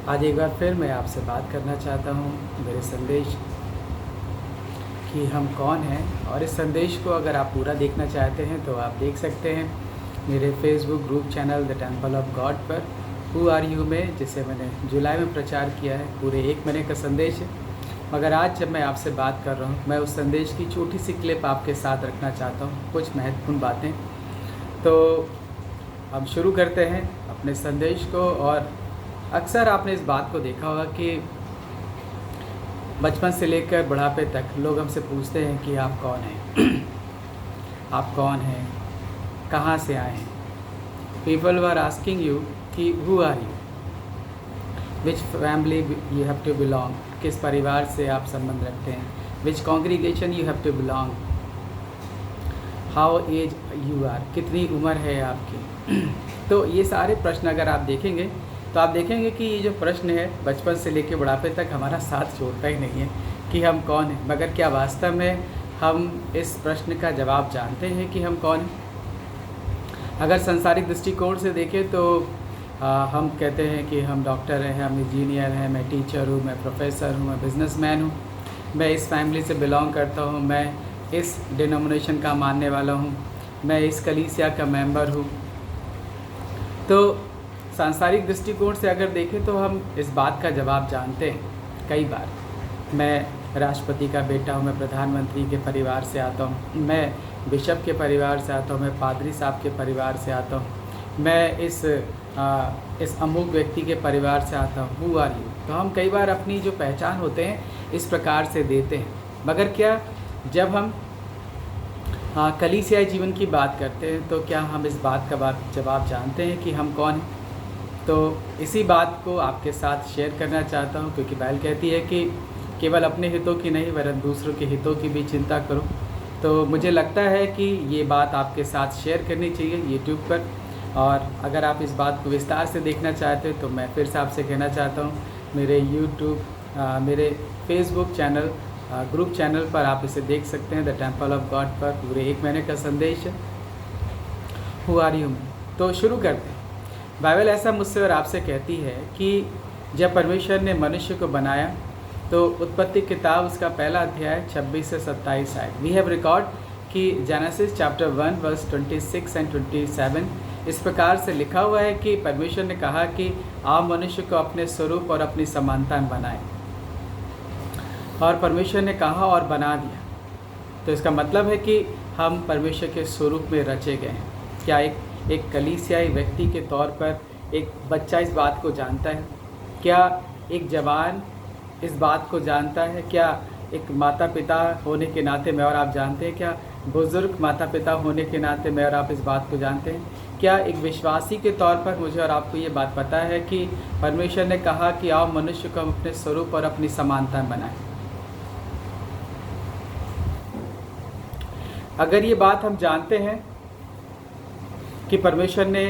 आज एक बार फिर मैं आपसे बात करना चाहता हूँ मेरे संदेश कि हम कौन हैं, और इस संदेश को अगर आप पूरा देखना चाहते हैं तो आप देख सकते हैं मेरे Facebook group channel the temple of God पर हु आर यू में, जिसे मैंने जुलाई में प्रचार किया है। पूरे 1 महीने का संदेश है, मगर आज जब मैं आपसे बात कर रहा हूँ मैं उस संदेश की छोटी सी क्लिप आपके साथ रखना चाहता हूँ, कुछ महत्वपूर्ण बातें। तो हम शुरू करते हैं अपने संदेश को। और अक्सर आपने इस बात को देखा होगा कि बचपन से लेकर बुढ़ापे तक लोग हमसे पूछते हैं कि आप कौन हैं आप कौन हैं, कहाँ से आए हैं। पीपल वर आस्किंग यू कि who are you, which family you have to belong, किस परिवार से आप संबंध रखते हैं, which congregation you have to belong, how age you are, कितनी उम्र है आपकी। तो ये सारे प्रश्न अगर आप देखेंगे तो आप देखेंगे कि ये जो प्रश्न है बचपन से लेकर बुढ़ापे तक हमारा साथ छोड़ता ही नहीं है कि हम कौन हैं। मगर क्या वास्तव में हम इस प्रश्न का जवाब जानते हैं कि हम कौन हैं? अगर सांसारिक दृष्टिकोण से देखें तो हम कहते हैं कि हम डॉक्टर हैं, हम इंजीनियर हैं, मैं टीचर हूँ, मैं प्रोफेसर हूँ, मैं बिजनेसमैन हूँ, मैं इस फैमिली से बिलोंग करता हूँ, मैं इस डिनोमिनेशन का मानने वाला हूँ, मैं इस कलीसिया का मेंबर हूँ। तो सांसारिक दृष्टिकोण से अगर देखें तो हम इस बात का जवाब जानते हैं कई बार। मैं राष्ट्रपति का बेटा हूँ, मैं प्रधानमंत्री के परिवार से आता हूँ, मैं बिशप के परिवार से आता हूँ, मैं पादरी साहब के परिवार से आता हूँ, मैं इस अमुक व्यक्ति के परिवार से आता हूँ। Who are you? तो हम कई बार अपनी जो पहचान होते हैं इस प्रकार से देते हैं। मगर क्या जब हम कलीसियाई जीवन की बात करते हैं तो क्या हम इस बात का जवाब जानते हैं कि हम कौन हैं? तो इसी बात को आपके साथ शेयर करना चाहता हूँ, क्योंकि बाइबल कहती है कि केवल अपने हितों की नहीं वरन दूसरों के हितों की भी चिंता करो। तो मुझे लगता है कि ये बात आपके साथ शेयर करनी चाहिए यूट्यूब पर। और अगर आप इस बात को विस्तार से देखना चाहते हो तो मैं फिर से आपसे कहना चाहता हूँ मेरे मेरे फेसबुक चैनल ग्रुप चैनल पर आप इसे देख सकते हैं, द टेम्पल ऑफ गॉड पर पूरे 1 महीने का संदेश है हु आर यू में। तो शुरू करते हैं। बाइबल ऐसा मुझसे और आपसे कहती है कि जब परमेश्वर ने मनुष्य को बनाया तो उत्पत्ति किताब उसका पहला अध्याय 26 से 27 आए। वी हैव रिकॉर्ड कि जेनेसिस चैप्टर 1 वर्स 26 एंड 27 इस प्रकार से लिखा हुआ है कि परमेश्वर ने कहा कि आप मनुष्य को अपने स्वरूप और अपनी समानता में बनाएं, और परमेश्वर ने कहा और बना दिया। तो इसका मतलब है कि हम परमेश्वर के स्वरूप में रचे गए हैं। क्या एक कलीसियाई व्यक्ति के तौर पर एक बच्चा इस बात को जानता है? क्या एक जवान इस बात को जानता है? क्या एक माता पिता होने के नाते मैं और आप जानते हैं? क्या बुज़ुर्ग माता पिता होने के नाते मैं और आप इस बात को जानते हैं? क्या एक विश्वासी के तौर पर मुझे और आपको ये बात पता है कि परमेश्वर ने कहा कि आओ मनुष्य को हम अपने स्वरूप और अपनी समानता में बनाएं? अगर ये बात हम जानते हैं कि परमेश्वर ने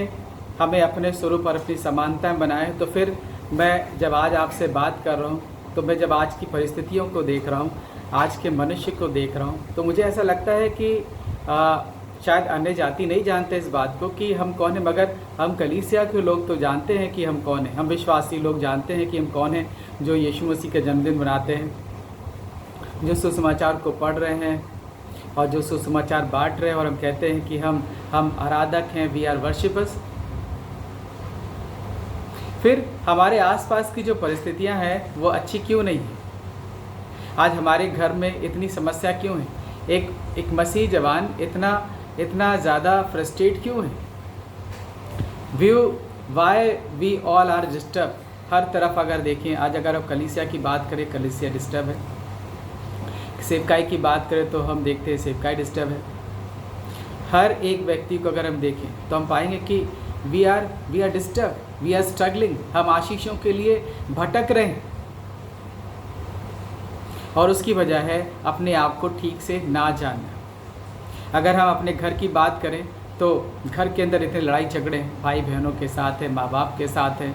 हमें अपने स्वरूप और अपनी समानता में बनाया है, तो फिर मैं जब आज आपसे बात कर रहा हूँ, तो मैं जब आज की परिस्थितियों को देख रहा हूँ, आज के मनुष्य को देख रहा हूँ, तो मुझे ऐसा लगता है कि शायद अन्य जाति नहीं जानते इस बात को कि हम कौन हैं, मगर हम कलीसिया के लोग तो जानते हैं कि हम कौन हैं। हम विश्वासी लोग जानते हैं कि हम कौन हैं, जो यीशु मसीह का जन्मदिन मनाते हैं, जो सुसमाचार को पढ़ रहे हैं और जो सुसमाचार बांट रहे हैं, और हम कहते हैं कि हम आराधक हैं, वी आर वर्शिपर्स। फिर हमारे आसपास की जो परिस्थितियां हैं वो अच्छी क्यों नहीं है? आज हमारे घर में इतनी समस्या क्यों है? एक मसीह जवान इतना ज़्यादा फ्रस्ट्रेट क्यों है? Why we all are disturb. हर तरफ अगर देखें, आज अगर आप कलीसिया की बात करें, कलीसिया डिस्टर्ब है। सेवकाई की बात करें तो हम देखते हैं सेवकाई डिस्टर्ब है। हर एक व्यक्ति को अगर हम देखें तो हम पाएंगे कि we are disturb, we are struggling. हम आशीषों के लिए भटक रहे हैं, और उसकी वजह है अपने आप को ठीक से ना जानना। अगर हम अपने घर की बात करें तो घर के अंदर इतने लड़ाई झगड़े हैं, भाई बहनों के साथ है, माँ बाप के साथ है,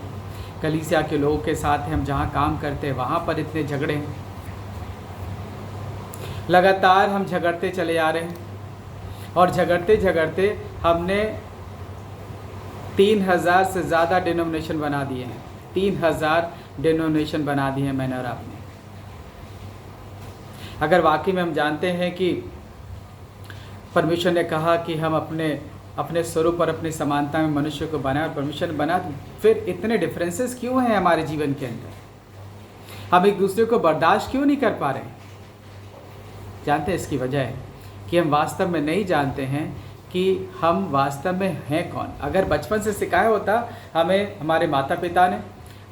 कलीसिया के लोगों के साथ है, हम जहाँ काम करते हैं वहाँ पर इतने झगड़े हैं। लगातार हम झगड़ते चले आ रहे हैं, और झगड़ते झगड़ते हमने 3000 से ज़्यादा डिनोमिनेशन बना दिए हैं। 3000 डिनोमिनेशन बना दी है मैंने और आपने। अगर वाकई में हम जानते हैं कि परमेश्वर ने कहा कि हम अपने स्वरूप और अपनी समानता में मनुष्य को बनाए और परमेश्वर ने बना, फिर इतने डिफरेंसेस क्यों हैं हमारे जीवन के अंदर? हम एक दूसरे को बर्दाश्त क्यों नहीं कर पा रहे? जानते हैं इसकी वजह है कि हम वास्तव में नहीं जानते हैं कि हम वास्तव में हैं कौन। अगर बचपन से सिखाया होता हमें हमारे माता पिता ने,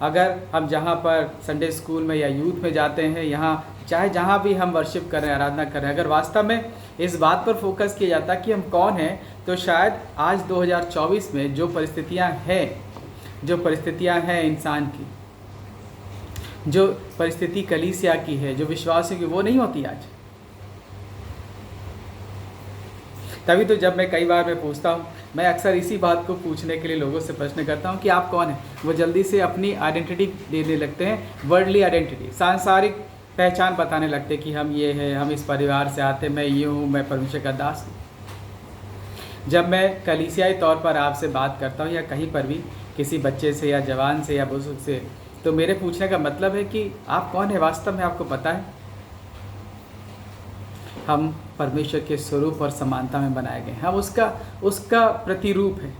अगर हम जहाँ पर संडे स्कूल में या यूथ में जाते हैं, यहाँ चाहे जहाँ भी हम वर्शिप कर रहे हैं, आराधना कर रहे हैं, अगर वास्तव में इस बात पर फोकस किया जाता कि हम कौन हैं, तो शायद आज 2024 में जो परिस्थितियाँ हैं इंसान की, जो परिस्थिति कलीसिया की है, जो विश्वासियों की, वो नहीं होती आज। तभी तो जब मैं कई बार मैं पूछता हूँ, मैं अक्सर इसी बात को पूछने के लिए लोगों से प्रश्न करता हूँ कि आप कौन हैं, वो जल्दी से अपनी आइडेंटिटी देने लगते हैं, वर्ल्डली आइडेंटिटी, सांसारिक पहचान बताने लगते कि हम ये हैं, हम इस परिवार से आते, मैं ये हूँ, मैं परमेश्वर का दास हूँ। जब मैं कलीसियाई तौर पर आपसे बात करता हूँ या कहीं पर भी किसी बच्चे से या जवान से या बुजुर्ग से, तो मेरे पूछने का मतलब है कि आप कौन है वास्तव में, आपको पता है? हम परमेश्वर के स्वरूप और समानता में बनाए गए, हम उसका प्रतिरूप है।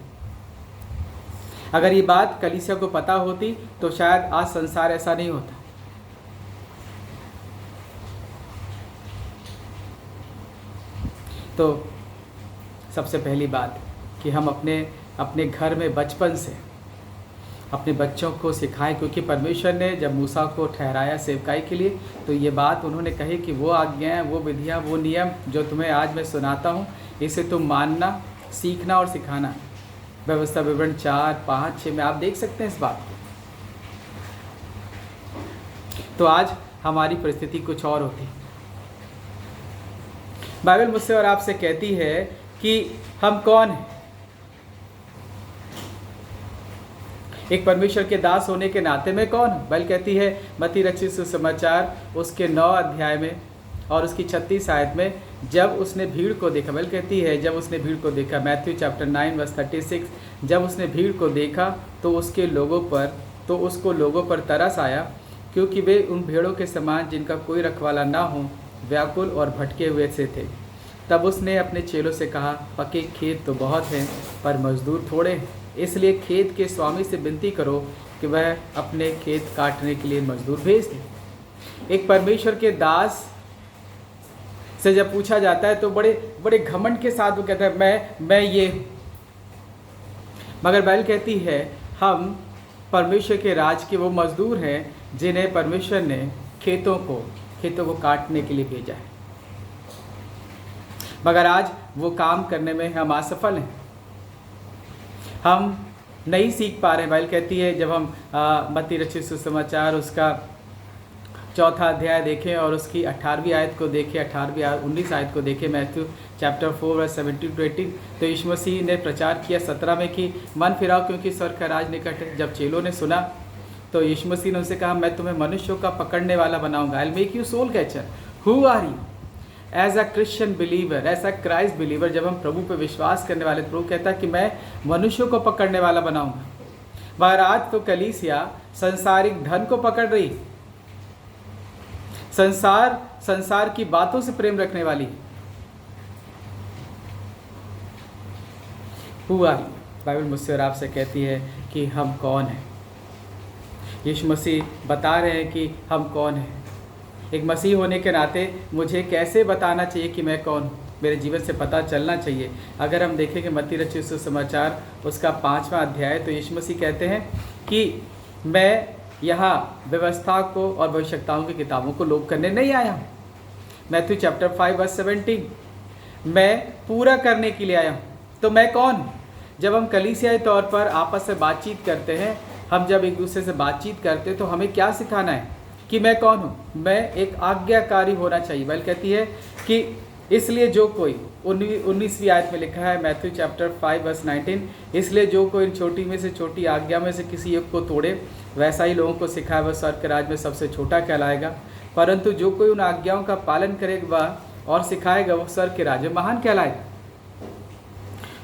अगर ये बात कलीसिया को पता होती तो शायद आज संसार ऐसा नहीं होता। तो सबसे पहली बात कि हम अपने घर में बचपन से अपने बच्चों को सिखाएं, क्योंकि परमेश्वर ने जब मूसा को ठहराया सेवकाई के लिए, तो ये बात उन्होंने कही कि वो आज्ञाएं, वो विधियाँ, वो नियम जो तुम्हें आज मैं सुनाता हूँ, इसे तुम मानना, सीखना और सिखाना। व्यवस्था विवरण 4, 5, 6 में आप देख सकते हैं इस बात को। तो आज हमारी परिस्थिति कुछ और होती है। बाइबल मुझसे और आपसे कहती है कि हम कौन हैं। एक परमेश्वर के दास होने के नाते में कौन हूँ? बाइबल कहती है मत्ती रचित सुसमाचार उसके 9 अध्याय में और उसकी 36 आयत में, जब उसने भीड़ को देखा, बाइबल कहती है जब उसने भीड़ को देखा, मैथ्यू चैप्टर 9 वर्स 36, जब उसने भीड़ को देखा तो उसको लोगों पर तरस आया, क्योंकि वे उन भेड़ों के समान जिनका कोई रखवाला ना हो, व्याकुल और भटके हुए से थे। तब उसने अपने चेलों से कहा, पके खेत तो बहुत हैं पर मजदूर थोड़े हैं, इसलिए खेत के स्वामी से विनती करो कि वह अपने खेत काटने के लिए मजदूर भेज दे। एक परमेश्वर के दास से जब पूछा जाता है तो बड़े बड़े घमंड के साथ वो कहता है मैं ये हूँ। मगर बाइबल कहती है हम परमेश्वर के राज के वो मजदूर हैं जिन्हें परमेश्वर ने खेतों को काटने के लिए भेजा है। मगर आज वो काम करने में हम असफल हैं, हम नहीं सीख पा रहे हैं। बाइबल कहती है जब हम मत्ती रचित सुसमाचार उसका 4 अध्याय देखें और उसकी 18वीं आयत को देखें, 19 आयत को देखें, मैथ्यू चैप्टर 4 वर्स 17 to 18, तो यीशु मसीह ने प्रचार किया 17 में कि मन फिराओ क्योंकि स्वर्ग का राज निकट है। जब चेलों ने सुना तो यीशु मसीह ने उनसे कहा, मैं तुम्हें मनुष्यों का पकड़ने वाला बनाऊंगा। I make you soul catcher. Who are you? As a Christian believer, as a Christ believer, जब हम प्रभु पर विश्वास करने वाले, प्रभु कहता है कि मैं मनुष्यों को पकड़ने वाला बनाऊंगा। मगर आज तो कलीसिया संसारिक धन को पकड़ रही, संसार की बातों से प्रेम रखने वाली। हुआ बाइबल मुझसे और आपसे कहती है कि हम कौन हैं। यीशु मसीह बता रहे हैं कि हम कौन हैं। एक मसीह होने के नाते मुझे कैसे बताना चाहिए कि मैं कौन हूँ, मेरे जीवन से पता चलना चाहिए। अगर हम देखेंगे मत्ती रचित सुसमाचार उसका 5वां अध्याय, तो यीशु मसीह कहते हैं कि मैं यहाँ व्यवस्था को और भविष्यवक्ताओं की किताबों को लोप करने नहीं आया हूँ। मैथ्यू चैप्टर 5 वर्स 17, मैं पूरा करने के लिए आया हूँ। तो मैं कौन हूँ? जब हम कलीसियाई तौर पर आपस में बातचीत करते हैं, हम जब एक दूसरे से बातचीत करते हैं तो हमें क्या सिखाना है कि मैं कौन हूँ? मैं एक आज्ञाकारी होना चाहिए। बाइबल कहती है कि इसलिए जो कोई 19वीं आयत में लिखा है मैथ्यू चैप्टर 5 वर्स 19, इसलिए जो कोई इन छोटी में से छोटी आज्ञा में से किसी एक को तोड़े, वैसा ही लोगों को सिखाए वह स्वर्ग के राज में सबसे छोटा कहलाएगा, परंतु जो कोई उन आज्ञाओं का पालन करेगा और सिखाएगा वह स्वर्ग के राज में महान कहलाएगा।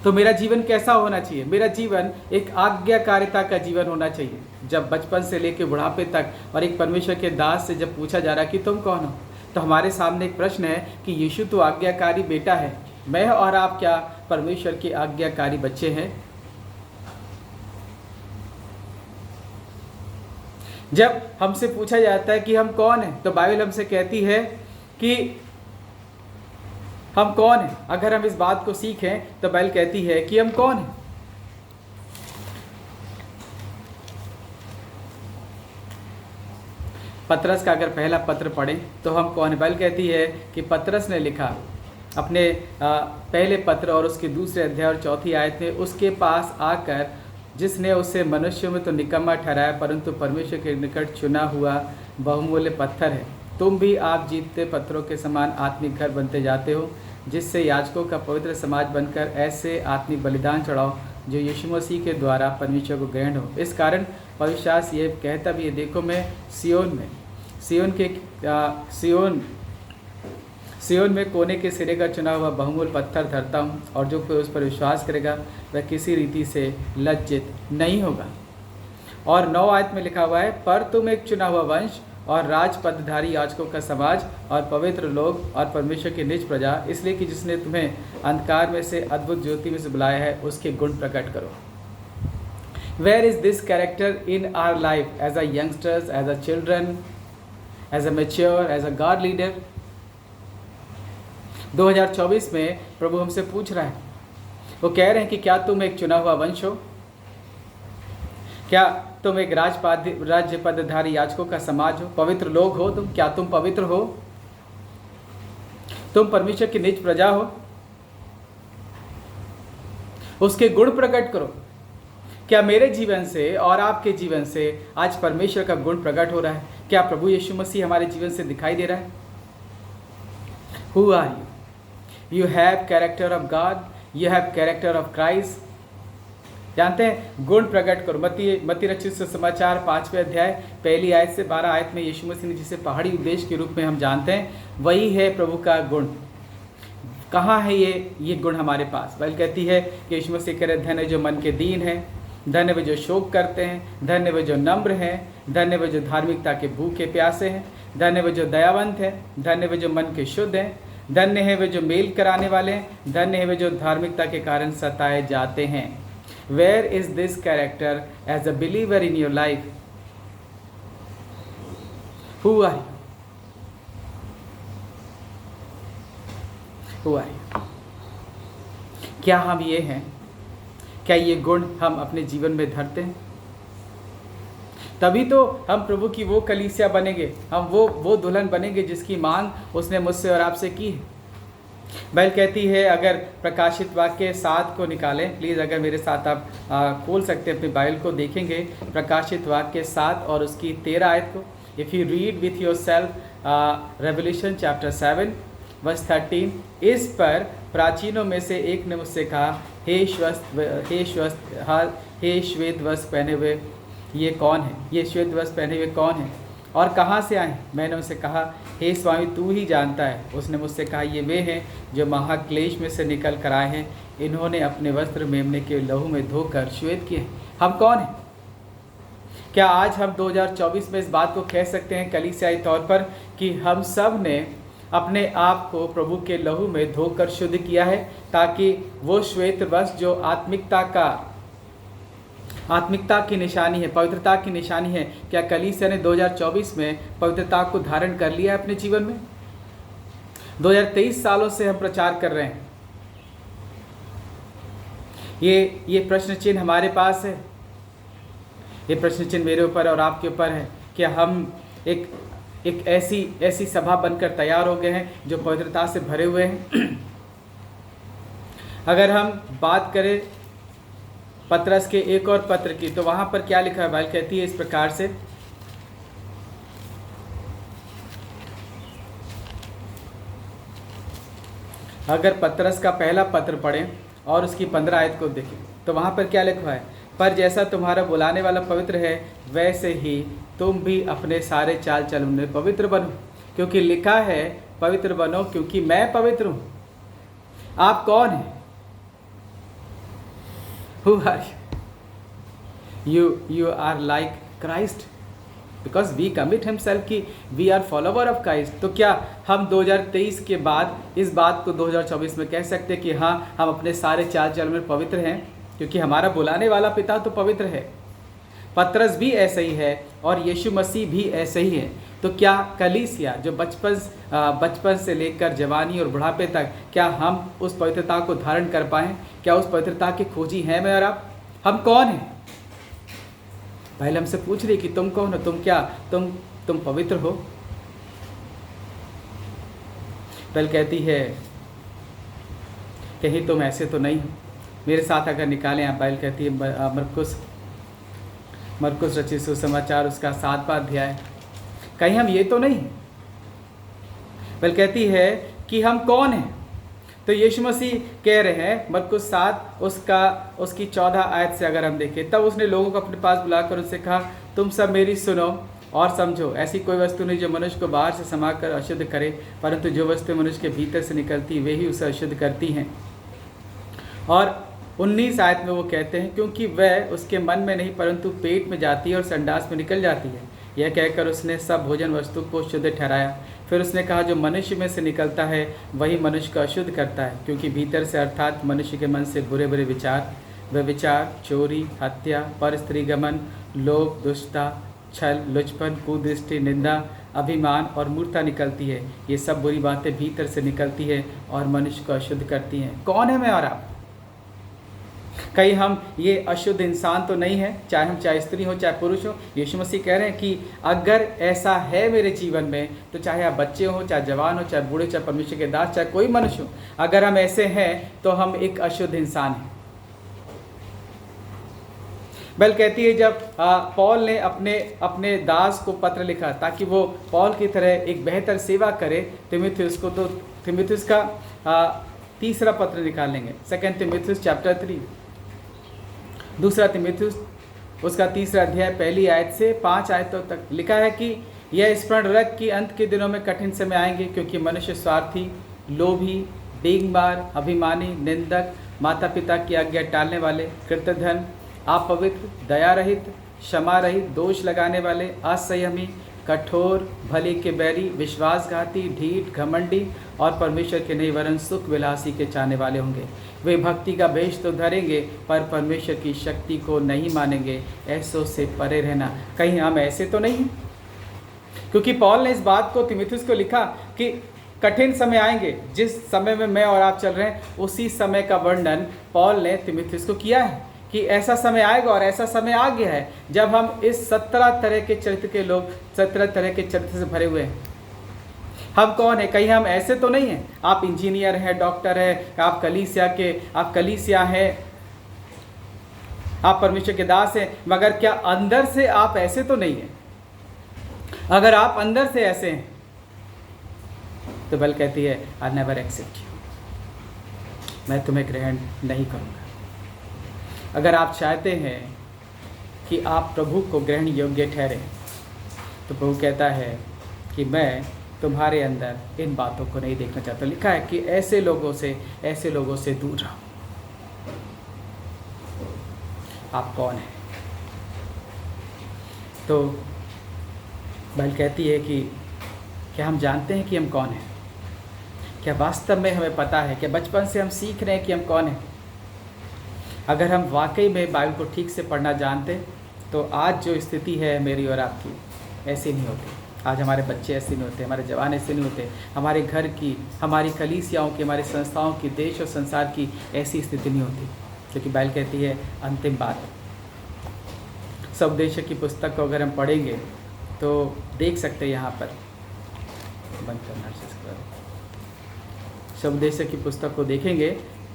तो मेरा जीवन कैसा होना चाहिए? मेरा जीवन एक आज्ञाकारिता का जीवन होना चाहिए। जब बचपन से लेकर बुढ़ापे तक और एक परमेश्वर के दास से जब पूछा जा रहा कि तुम कौन हो, तो हमारे सामने एक प्रश्न है कि यीशु तो आज्ञाकारी बेटा है, मैं और आप क्या परमेश्वर के आज्ञाकारी बच्चे हैं? जब हमसे पूछा जाता है कि हम कौन हैं, तो बाइबल हमसे कहती है कि हम कौन हैं। अगर हम इस बात को सीखें तो बाइबल कहती है कि हम कौन हैं। पतरस का अगर पहला पत्र पढ़ें तो हम कौन है? बाइबल कहती है कि पतरस ने लिखा अपने पहले पत्र और उसके दूसरे अध्याय और चौथी आयत में, उसके पास आकर जिसने उसे मनुष्य में तो निकम्मा ठहराया, परंतु परमेश्वर के निकट चुना हुआ बहुमूल्य पत्थर है। तुम भी आप जीतते पत्थरों के समान आत्मिक घर बनते जाते हो, जिससे याजकों का पवित्र समाज बनकर ऐसे आत्मिक बलिदान चढ़ाओ जो यीशु मसीह के द्वारा परमेश्वर को ग्रहण हो। इस कारण पवित्र शास्त्र ये कहता भी है, देखो मैं सियोन में कोने के सिरे का चुना हुआ बहुमूल्य पत्थर धरता हूँ, और जो कोई उस पर विश्वास करेगा वह किसी रीति से लज्जित नहीं होगा। और 9 आयत में लिखा हुआ है, पर तुम एक चुना हुआ वंश और राजपदधारी याजकों का समाज और पवित्र लोग और परमेश्वर की निज प्रजा, इसलिए कि जिसने तुम्हें अंधकार में से अद्भुत ज्योति में से बुलाया है, उसके गुण प्रकट करो। Where is this character in our life as a youngsters, as a children, as a mature, as a God leader? 2024 में प्रभु हमसे पूछ रहा है, वो कह रहे हैं कि क्या तुम एक चुना हुआ वंश हो? क्या तुम एक राज्य पदधारी याजकों का समाज हो, पवित्र लोग हो? क्या तुम पवित्र हो? तुम परमेश्वर की निज प्रजा हो? उसके गुण प्रकट करो। क्या मेरे जीवन से और आपके जीवन से आज परमेश्वर का गुण प्रकट हो रहा है? क्या प्रभु यीशु मसीह हमारे जीवन से दिखाई दे रहा है? Who are you? You have character of God. You have character of Christ. जानते हैं, गुण प्रकट करो। मत्ती रचित सुसमाचार 5वें अध्याय 1 आयत से 12 आयत में यीशु मसीह ने जिसे पहाड़ी उपदेश के रूप में हम जानते हैं, वही है प्रभु का गुण। कहाँ है ये गुण हमारे पास? बाइबल कहती है कि यीशु मसीह कह रहे, धन्य जो मन के दीन हैं, धन्य वे जो शोक करते हैं, धन्य वे जो नम्र हैं, धन्य वे जो धार्मिकता के भूखे प्यासे हैं, धन्य वे जो दयावंत हैं, धन्य वे जो मन के शुद्ध हैं, धन्य है वे जो मेल कराने वाले हैं, धन्य है वे जो धार्मिकता के कारण सताए जाते हैं। Where is this character as a believer in your life? Who are you? Who are you? क्या हम ये हैं? क्या ये गुण हम अपने जीवन में धरते हैं? तभी तो हम प्रभु की वो कलीसिया बनेंगे, हम वो दुल्हन बनेंगे जिसकी मांग उसने मुझसे और आपसे की है। बाइबल कहती है, अगर प्रकाशित वाक्य 7 को निकालें, प्लीज़ अगर मेरे साथ आप खोल सकते हैं अपनी बाइबल को, देखेंगे प्रकाशित वाक्य 7 और उसकी 13 आयत को। If you read with yourself Revelation chapter 7 verse 13, इस पर प्राचीनों में से एक ने मुझसे कहा, हे श्वेत वस्त्र पहने हुए ये कौन है? ये श्वेत वस्त्र पहने हुए कौन है और कहाँ से आए? मैंने उनसे कहा, हे स्वामी तू ही जानता है। उसने मुझसे कहा, ये वे हैं जो महाक्लेश में से निकल कर आए हैं, इन्होंने अपने वस्त्र मेमने के लहू में धोकर श्वेत किए। हम कौन हैं? क्या आज हम 2024 में इस बात को कह सकते हैं कलीसियाई तौर पर कि हम सब ने अपने आप को प्रभु के लहू में धोकर शुद्ध किया है, ताकि वो श्वेत वस्त्र जो आत्मिकता की निशानी है, पवित्रता की निशानी है, क्या कलीसिया ने 2024 में पवित्रता को धारण कर लिया है अपने जीवन में? 2023 सालों से हम प्रचार कर रहे हैं। ये प्रश्न चिन्ह हमारे पास है, ये प्रश्न चिन्ह मेरे ऊपर और आपके ऊपर है। क्या हम एक ऐसी सभा बनकर तैयार हो गए हैं जो पवित्रता से भरे हुए हैं? अगर हम बात करें पतरस के एक और पत्र की, तो वहाँ पर क्या लिखा है? बाइबल कहती है इस प्रकार से, अगर पतरस का पहला पत्र पढ़ें और उसकी 15 आयत को देखें, तो वहाँ पर क्या लिखा है? पर जैसा तुम्हारा बुलाने वाला पवित्र है, वैसे ही तुम भी अपने सारे चाल चलन में पवित्र बनो, क्योंकि लिखा है पवित्र बनो क्योंकि मैं पवित्र हूँ। आप कौन हैं? Who are you? You are like Christ. Because we commit himself कि we are follower of Christ. तो क्या हम 2023 के बाद इस बात को 2024 में कह सकते हैं कि हाँ, हम अपने सारे चाल चलन में पवित्र हैं, क्योंकि हमारा बुलाने वाला पिता तो पवित्र है। पतरस भी ऐसे ही है और यीशु मसीह भी ऐसे ही है। तो क्या कलीसिया जो बचपन से लेकर जवानी और बुढ़ापे तक, क्या हम उस पवित्रता को धारण कर पाएँ? क्या उस पवित्रता की खोजी हैं मैं और आप? हम कौन हैं? पहले हमसे पूछ रही कि तुम कौन हो, तुम पवित्र हो? पहले कहती है कहीं तुम ऐसे तो नहीं हो। मेरे साथ अगर निकालें आप, बाइबल कहती है मरकुस रचित सुसमाचार उसका 7वां अध्याय, कहीं हम ये तो नहीं। पहले कहती है कि हम कौन हैं। तो यीशु मसीह कह रहे हैं मरकुस 7 उसकी 14 आयत से अगर हम देखें, तब उसने लोगों को अपने पास बुलाकर उनसे कहा, तुम सब मेरी सुनो और समझो। ऐसी कोई वस्तु नहीं जो मनुष्य को बाहर से समाकर अशुद्ध करे, परंतु जो वस्तु मनुष्य के भीतर से निकलती वे ही उसे अशुद्ध करती हैं। और 19 आयत में वो कहते हैं, क्योंकि वह उसके मन में नहीं परंतु पेट में जाती है और संडास में निकल जाती है। यह कहकर उसने सब भोजन वस्तु को शुद्ध ठहराया। फिर उसने कहा, जो मनुष्य में से निकलता है वही मनुष्य को अशुद्ध करता है, क्योंकि भीतर से अर्थात मनुष्य के मन से बुरे बुरे विचार, व्यभिचार, चोरी, हत्या, पर स्त्री गमन, लोभ, दुष्टता, छल, लुचपन, कुदृष्टि, निंदा, अभिमान और मूर्खता निकलती है। ये सब बुरी बातें भीतर से निकलती है और मनुष्य को अशुद्ध करती हैं। कौन है मैं और आप? कहीं हम ये अशुद्ध इंसान तो नहीं है, चाहे स्त्री हो चाहे पुरुष हो। यीशु मसीह कह रहे हैं कि अगर ऐसा है मेरे जीवन में, तो चाहे आप बच्चे हो, चाहे जवान हो, चाहे बूढ़े, चाहे परमेश्वर के दास, चाहे कोई मनुष्य हो, अगर हम ऐसे हैं तो हम एक अशुद्ध इंसान हैं। बल कहती है जब पौल ने अपने दास को पत्र लिखा ताकि वो पौल की तरह एक बेहतर सेवा करे तीमुथियुस को, तो तीमुथियुस का 3रा पत्र निकाल लेंगे, 2 तीमुथियुस चैप्टर 3, 2 तीमुथियुस उसका 3रा अध्याय 1 आयत से 5 आयतों तक लिखा है कि यह स्मरण रख कि अंत के दिनों में कठिन समय आएंगे, क्योंकि मनुष्य स्वार्थी, लोभी, डींगमार, अभिमानी, निंदक, माता पिता की आज्ञा टालने वाले, कृतघ्न, अपवित्र, दया रहित, क्षमा रहित, दोष लगाने वाले, असंयमी, कठोर, भले के बैरी, विश्वासघाती, ढीठ, घमंडी और परमेश्वर के नहीं वरन सुख विलासी के चाहने वाले होंगे। वे भक्ति का भेष तो धरेंगे पर परमेश्वर की शक्ति को नहीं मानेंगे। ऐसों से परे रहना। कहीं हम ऐसे तो नहीं हैं? क्योंकि पौल ने इस बात को तीमुथियुस को लिखा कि कठिन समय आएंगे। जिस समय में मैं और आप चल रहे हैं उसी समय का वर्णन पौल ने तीमुथियुस को किया है कि ऐसा समय आएगा और ऐसा समय आ गया है जब हम इस 17 तरह के चरित्र के लोग, 17 तरह के चरित्र से भरे हुए हैं। हम कौन है? कहीं हम ऐसे तो नहीं हैं? आप इंजीनियर हैं, डॉक्टर हैं, आप कलीसिया हैं, आप परमेश्वर के दास हैं, मगर क्या अंदर से आप ऐसे तो नहीं हैं? अगर आप अंदर से ऐसे हैं तो बल कहती है आई नेवर एक्सेप्ट यू, मैं तुम्हें ग्रहण नहीं करूँगा। अगर आप चाहते हैं कि आप प्रभु को ग्रहण योग्य ठहरे तो प्रभु कहता है कि मैं तुम्हारे अंदर इन बातों को नहीं देखना चाहता। लिखा है कि ऐसे लोगों से दूर रहो। आप कौन हैं? तो बाइबल कहती है कि क्या हम जानते हैं कि हम कौन हैं? क्या वास्तव में हमें पता है? क्या बचपन से हम सीख रहे हैं कि हम कौन हैं? अगर हम वाकई में बाइबल को ठीक से पढ़ना जानते तो आज जो स्थिति है मेरी और आपकी ऐसी नहीं होती। आज हमारे बच्चे ऐसे नहीं होते, हमारे जवान ऐसे नहीं होते, हमारे घर की, हमारी कलीसियाओं की, हमारी संस्थाओं की, देश और संसार की ऐसी स्थिति नहीं होती। क्योंकि बाइबल कहती है अंतिम बात। उपदेशक की पुस्तक को अगर हम पढ़ेंगे तो देख सकते हैं, यहाँ पर बंद करना, उपदेशक की पुस्तक को देखेंगे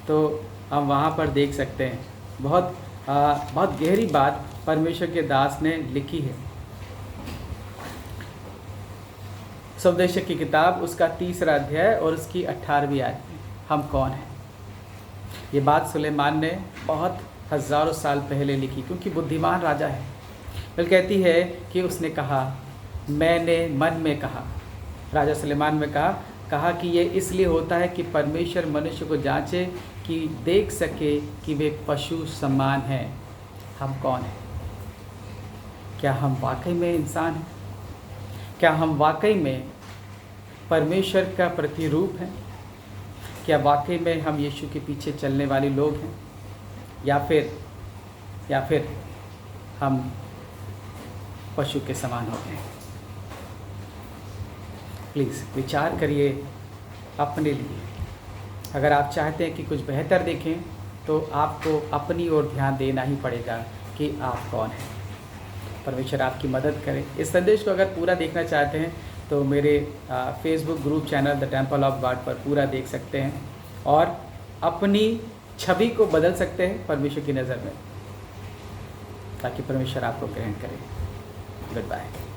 तो हम वहाँ पर देख सकते हैं बहुत गहरी बात परमेश्वर के दास ने लिखी है। उपदेशक की किताब उसका 3रा अध्याय और उसकी 18वीं आयत में हम कौन हैं? ये बात सुलेमान ने बहुत हज़ारों साल पहले लिखी, क्योंकि बुद्धिमान राजा है। फिर कहती है कि उसने कहा, मैंने मन में कहा, राजा सुलेमान में कहा कि ये इसलिए होता है कि परमेश्वर मनुष्य को जांचे कि देख सके कि वे पशु समान हैं। हम कौन हैं? क्या हम वाकई में इंसान हैं? क्या हम वाकई में परमेश्वर का प्रतिरूप हैं? क्या वाकई में हम यीशु के पीछे चलने वाले लोग हैं, या फिर हम पशु के समान हो गए? प्लीज़ विचार करिए अपने लिए। अगर आप चाहते हैं कि कुछ बेहतर देखें तो आपको अपनी ओर ध्यान देना ही पड़ेगा कि आप कौन हैं। परमेश्वर आपकी मदद करे। इस संदेश को अगर पूरा देखना चाहते हैं तो मेरे Facebook group channel the temple of God पर पूरा देख सकते हैं और अपनी छवि को बदल सकते हैं परमेश्वर की नज़र में, ताकि परमेश्वर आपको ग्रहण करे। Good bye.